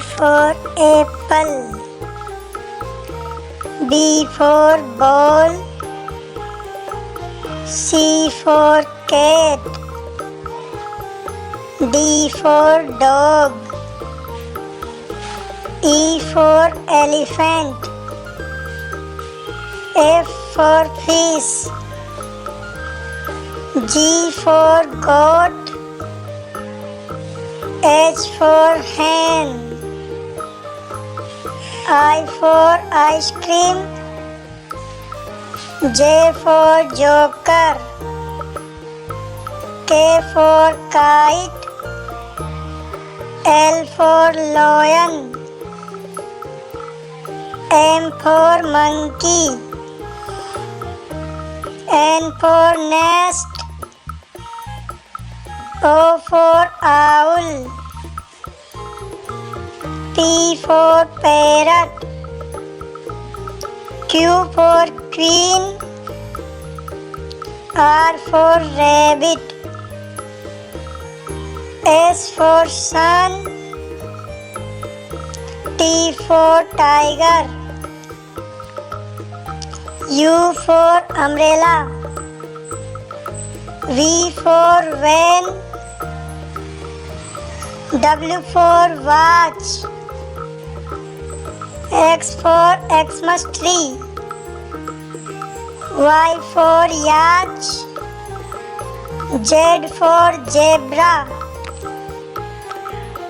for apple. B for ball. C for cat. D for dog. E for elephant. F for fish. G for goat. H for hen. I for ice cream. J for joker. K for kite. L for lion. M for monkey. N for nest. O for owl. P for parrot. Q for queen. R for rabbit. S for sun. T for tiger. U for umbrella. V for van. W for watch. X for Xmas tree. Y for yacht. Z for zebra.